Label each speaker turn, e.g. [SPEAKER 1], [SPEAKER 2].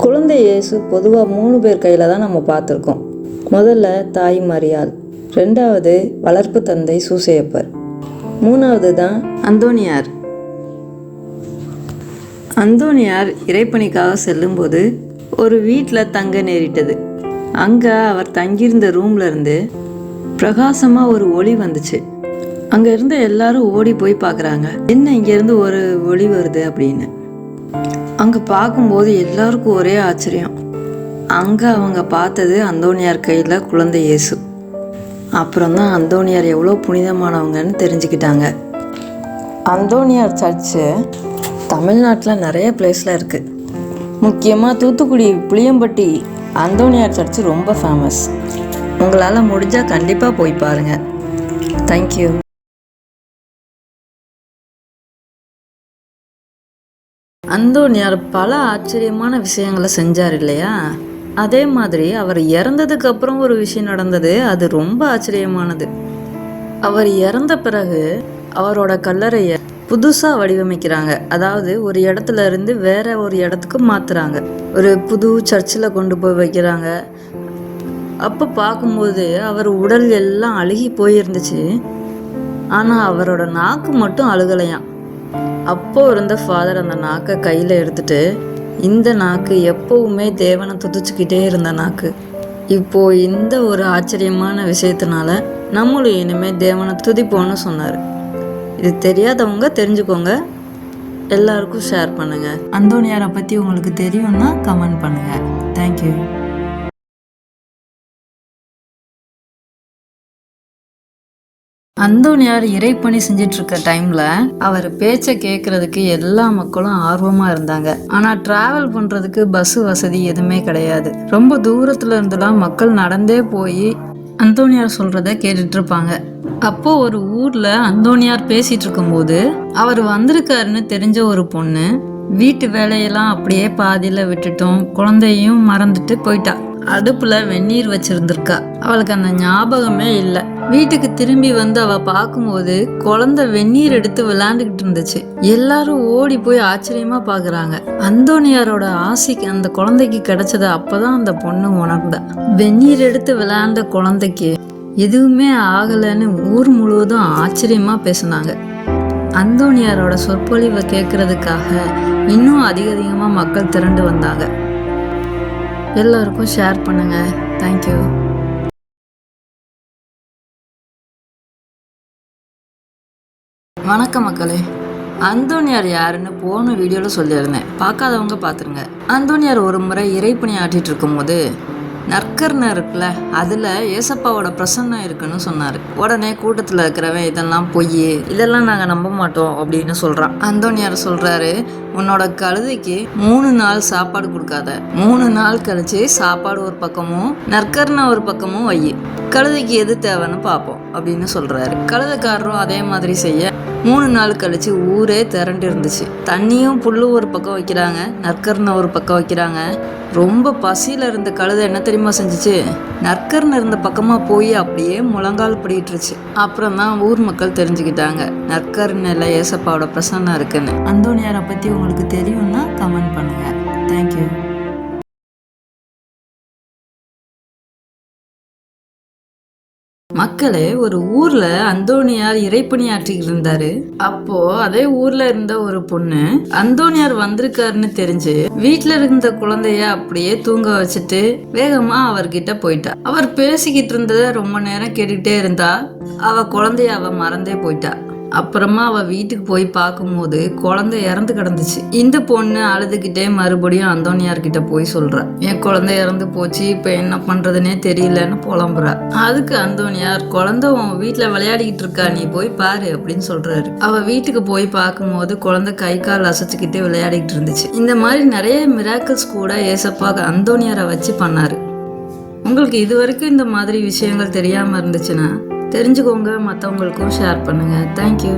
[SPEAKER 1] குழந்தை இயேசு பொதுவாக 3 பேர் கையில் தான் நம்ம பார்த்துருக்கோம். முதல்ல தாய் மரியாள், 2வது வளர்ப்பு தந்தை சூசையப்பர், 3வது தான் அந்தோனியார். அந்தோனியார் இறைப்பணிக்காக செல்லும்போது ஒரு வீட்டில் தங்க நேரிட்டது. அங்கே அவர் தங்கியிருந்த ரூம்ல இருந்து பிரகாசமாக ஒரு ஒளி வந்துச்சு. அங்கே இருந்த எல்லாரும் ஓடி போய் பார்க்குறாங்க, என்ன இங்கேருந்து ஒரு ஒளி வருது அப்படின்னு. அங்கே பார்க்கும்போது எல்லாருக்கும் ஒரே ஆச்சரியம். அங்கே அவங்க பார்த்தது அந்தோனியார் கையில் குழந்தை இயேசு. அப்புறம்தான் அந்தோனியார் எவ்வளோ புனிதமானவங்கன்னு தெரிஞ்சுக்கிட்டாங்க. அந்தோனியார் சர்ச்சு தமிழ்நாட்டில் நிறைய பிளேஸில் இருக்குது. முக்கியமாக தூத்துக்குடி புளியம்பட்டி அந்தோனியார் சர்ச்சு ரொம்ப ஃபேமஸ். உங்களால் முடிஞ்சால் கண்டிப்பாக போய் பாருங்கள். தேங்க்யூ. அந்தோனியார் பல ஆச்சரியமான விஷயங்களை செஞ்சார் இல்லையா? அதே மாதிரி அவர் இறந்ததுக்கு அப்புறம் ஒரு விஷயம் நடந்தது, அது ரொம்ப ஆச்சரியமானது. அவர் இறந்த பிறகு அவரோட கல்லறையை புதுசாக வடிவமைக்கிறாங்க. அதாவது ஒரு இடத்துல இருந்து வேற ஒரு இடத்துக்கு மாற்றுறாங்க. ஒரு புது சர்ச்சில் கொண்டு போய் வைக்கிறாங்க. அப்போ பார்க்கும்போது அவர் உடல் எல்லாம் அழுகி போயிருந்துச்சு. ஆனால் அவரோட நாக்கு மட்டும் அழுகலையாம். அப்போ இருந்த ஃபாதர் அந்த நாக்கை கையில் எடுத்துட்டு, இந்த நாக்கு எப்பவுமே தேவனை துதிச்சுக்கிட்டே இருந்த நாக்கு. இப்போ இந்த ஒரு ஆச்சரியமான விஷயத்தினால நம்மளும் இனிமேல் தேவனை துதிப்போன்னு சொன்னார். இது தெரியாதவங்க தெரிஞ்சுக்கோங்க, எல்லாருக்கும் ஷேர் பண்ணுங்க. அந்தோனியாரை பற்றி உங்களுக்கு தெரியும்னா கமெண்ட் பண்ணுங்க. தேங்க்யூ. அந்தோனியார் இறைப்பணி செஞ்சிட்டு இருக்க டைம்ல அவர் பேச்சை கேட்கறதுக்கு எல்லா மக்களும் ஆர்வமா இருந்தாங்க. ஆனா டிராவல் பண்றதுக்கு பஸ் வசதி எதுவுமே கிடையாது. ரொம்ப தூரத்துல இருந்துலாம் மக்கள் நடந்தே போய் அந்தோனியார் சொல்றத கேட்டுட்டு இருப்பாங்க. அப்போ ஒரு ஊர்ல அந்தோனியார் பேசிட்டு இருக்கும்போது அவர் வந்திருக்காருன்னு தெரிஞ்ச ஒரு பொண்ணு வீட்டு வேலையெல்லாம் அப்படியே பாதியில விட்டுட்டோம், குழந்தையும் மறந்துட்டு போயிட்டா. அடுப்புல வெந்நீர் வச்சிருந்திருக்கா. அவளுக்கு அந்த ஞாபகமே இல்லை. வீட்டுக்கு திரும்பி வந்து அவ பார்க்கும்போது குழந்தை வெந்நீர் எடுத்து விளையாண்டுக்கிட்டு இருந்துச்சு. எல்லாரும் ஓடி போய் ஆச்சரியமா பாக்குறாங்க. அந்தோனியாரோட ஆசைக்கு அந்த குழந்தைக்கு கிடைச்சது அப்பதான் அந்த பொண்ணு உணர்ந்தா. வெந்நீர் எடுத்து விளையாண்ட குழந்தைக்கு எதுவுமே ஆகலைன்னு ஊர் முழுவதும் ஆச்சரியமா பேசினாங்க. அந்தோனியாரோட சொற்பொழிவை கேட்கறதுக்காக இன்னும் அதிகமா மக்கள் திரண்டு வந்தாங்க. எல்லாருக்கும் ஷேர் பண்ணுங்க. தேங்க்யூ. வணக்கம் மக்களே. அந்தோனியார் யாருன்னு போன வீடியோவில் சொல்லியிருந்தேன், பார்க்காதவங்க பார்த்துருங்க. அந்தோனியார் ஒரு முறை இறைப்பணி ஆட்டிட்டு இருக்கும்போது நற்கர்ணை இருக்குல்ல, அதில் ஏசப்பாவோட பிரசன்னம் இருக்குன்னு சொன்னார். உடனே கூட்டத்தில் இருக்கிறவன் இதெல்லாம் பொய், இதெல்லாம் நாங்கள் நம்ப மாட்டோம் அப்படின்னு சொல்கிறான். அந்தோனியார் சொல்கிறாரு, உன்னோட கழுதைக்கு 3 நாள் சாப்பாடு கொடுக்காத, 3 நாள் கழிச்சு சாப்பாடு ஒரு பக்கமும் நற்கர்ணை ஒரு பக்கமும் வை, கழுதைக்கு எது தேவைன்னு பார்ப்போம் அப்படின்னு சொல்கிறாரு. கழுதைக்காரரும் அதே மாதிரி செய்ய 3 நாள் கழிச்சு ஊரே திரண்டு இருந்துச்சு. தண்ணியும் புல்லும் ஒரு பக்கம் வைக்கிறாங்க, நற்கர்ணை ஒரு பக்கம் வைக்கிறாங்க. ரொம்ப பசியில் இருந்த கழுதை என்ன தெரியுமா செஞ்சிச்சு? நற்கர்ணை இருந்த பக்கமாக போய் அப்படியே முழங்கால் படிட்டுருச்சு. அப்புறம் தான் ஊர் மக்கள் தெரிஞ்சுக்கிட்டாங்க நற்கர்ணையில் ஏசப்பாவோட பிரசன்னம் இருக்குன்னு. அந்தோனியாரை பற்றி உங்களுக்கு தெரியும்னா கமெண்ட் பண்ணுங்க. தேங்க்யூ. மக்களே, ஒரு ஊர்ல அந்தோனியார் இறைப்பணி ஆற்றிக்கிட்டு இருந்தாரு. அப்போ அதே ஊர்ல இருந்த ஒரு பொண்ணு அந்தோனியார் வந்திருக்காருன்னு தெரிஞ்சு வீட்டுல இருந்த குழந்தைய அப்படியே தூங்க வச்சுட்டு வேகமா அவர்கிட்ட போயிட்டா. அவர் பேசிக்கிட்டு இருந்தத ரொம்ப நேரம் கேட்டுக்கிட்டே இருந்தா. அவ குழந்தைய அவ மறந்தே போயிட்டா. அப்புறமா அவ வீட்டுக்கு போய் பார்க்கும்போது குழந்தை இறந்து கிடந்துச்சு. இந்த பொண்ணு அழுதுகிட்டே மறுபடியும் அந்தோனியார் கிட்ட போய் சொல்றா, என் குழந்தை இறந்து போச்சு, இப்ப என்ன பண்றதுன்னே தெரியலன்னு புலம்புறா. அதுக்கு அந்தோனியார், குழந்தை உன் வீட்டுல விளையாடிக்கிட்டு இருக்கா, நீ போய் பாரு அப்படின்னு சொல்றாரு. அவ வீட்டுக்கு போய் பார்க்கும்போது குழந்தை கை கால் அசைச்சுக்கிட்டே விளையாடிக்கிட்டு இருந்துச்சு. இந்த மாதிரி நிறைய மிராக்கிள்ஸ் கூட ஏசப்பா அந்தோனியாரை வச்சு பண்ணாரு. உங்களுக்கு இது வரைக்கும் இந்த மாதிரி விஷயங்கள் தெரியாம இருந்துச்சுன்னா தெரிஞ்சுக்கோங்க, மற்றவங்களுக்கும் ஷேர் பண்ணுங்க. தேங்க்யூ.